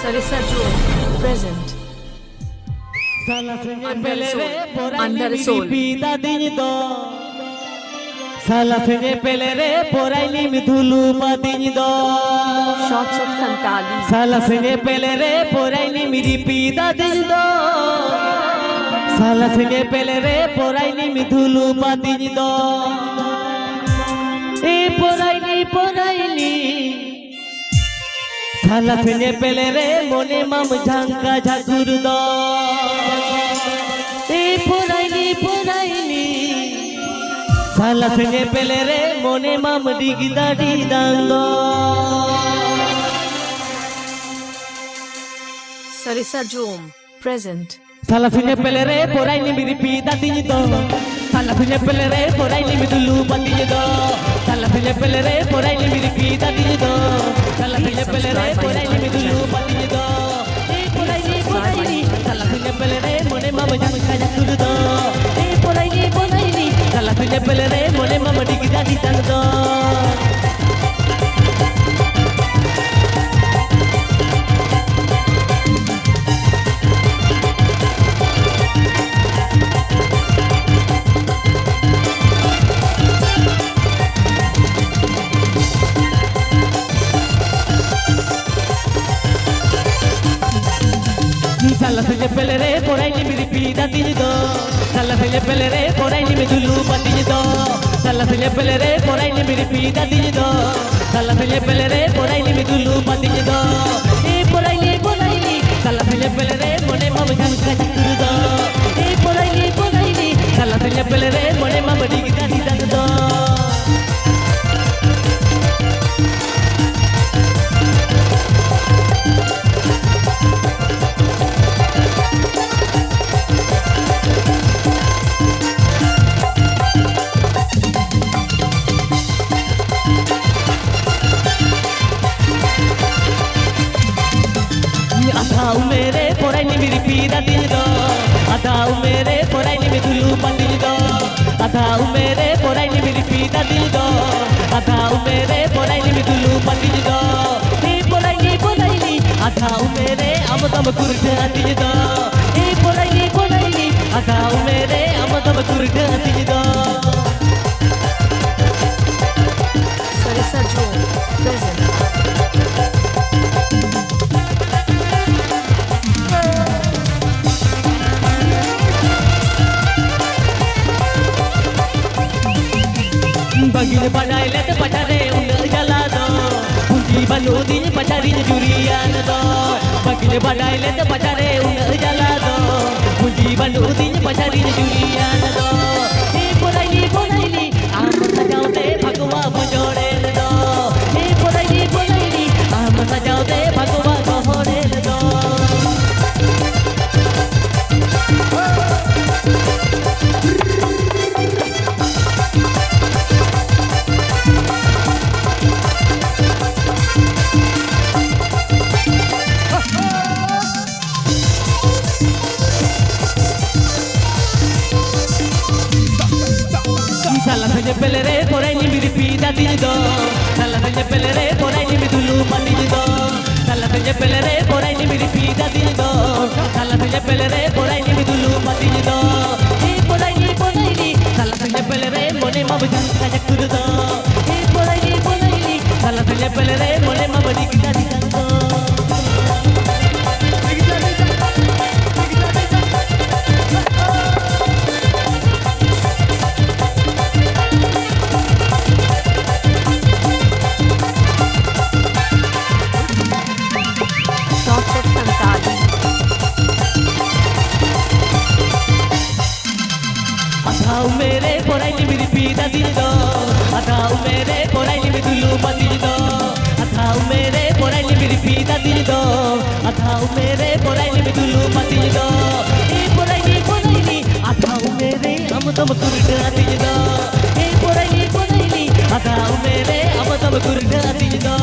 Sarisa Jewel, present. Under soul. Salafine pelere poraini midhulu padindo. Shots of Santali. Salafine pelere poraini miri pida dindo. Salafine pelere poraini midhulu padindo. E poraini. Salafine pelere mone mam jhanka jhakurdo. E poraini. Salafine pelere mone mam digidadi dando. Sarisa Jewel, present. Salafine pelere poraini miri pida dindo. Salafine pelere poraini midulu patido. Salafine pelere poraini miri pida dindo. Salafine pelere poraini midulu patido. E poraini. Salafine pelere mone mam jhanka jhakurdo. E poraini. Salafine pelere mone mam digidadi dando. Salafine pelere poraini miri pida dindo. Salafine pelere poraini midulu patido. Salafine pelere poraini miri pida dindo. Salafine pelere poraini midulu patido. E poraini. Salafine pelere mone mam jhanka jhakurdo. E poraini. Salafine pelere mone mam digidadi dando. Adau mere poraini miri pida dindo. Adau mere poraini midulu patido. Adau mere poraini miri pida dindo. Adau mere poraini midulu patido. E poraini. Adau mere amadam kurja dindo. E poraini. Adau mere amadam kurja dindo. Sarisa Jewel, present. Bagil padaile te pachare ungal jala do. Punji balodi pachari juriyan do. Bagil padaile te pachare ungal jala do. Punji balodi pachari juriyan do. E poraini. Am sajaute bhagwa bajore do. E poraini. Am sajaute bhagwa gohore do. Salafine pelere poraini miri pida dindo. Salafine pelere poraini midulu patido. Salafine pelere poraini miri pida dindo. Salafine pelere poraini midulu patido. E poraini. Salafine pelere mone mam jhanka jhakurdo. E poraini. Salafine pelere mone mam digidadi dando. Shots of Santali. Adau mere poraini miri pida dindo. Adau mere poraini midulu patido. Adau mere poraini miri pida dindo. Adau mere poraini midulu patido. E poraini. Adau mere amadam kurja dindo. E poraini. Adau mere amadam kurja dindo.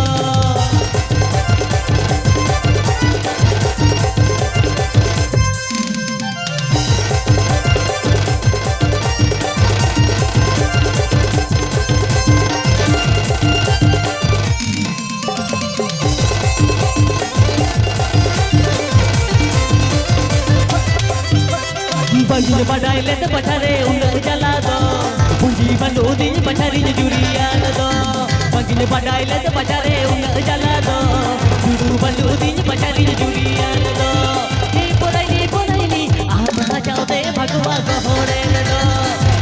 Bangin badai let pachare unga jala do Punji bandu din pachari jurian do Bangin badai let pachare unga jala do Juru bandu din pachari jurian do Ni porai ni ama jaute bhagwa gahore do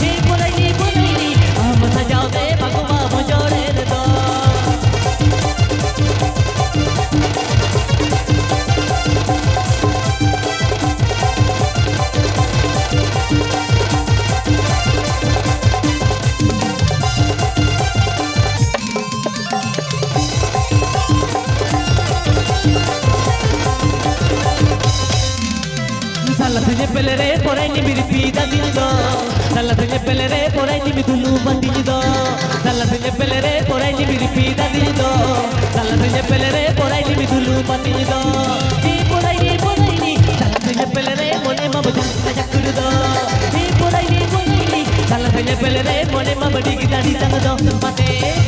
Ni porai ni ama jaute bhagwa bojore do Salatnya pelere porai ni miripi dadin do Salatnya pelere porai ni midulu bandin do Salatnya pelere porai ni miripi dadin do Salatnya pelere porai ni midulu bandin do Ni porai ni Salatnya pelere mone ma baju ajak do Ni porai ni Salatnya pelere mone ma badi kita di tang do Mate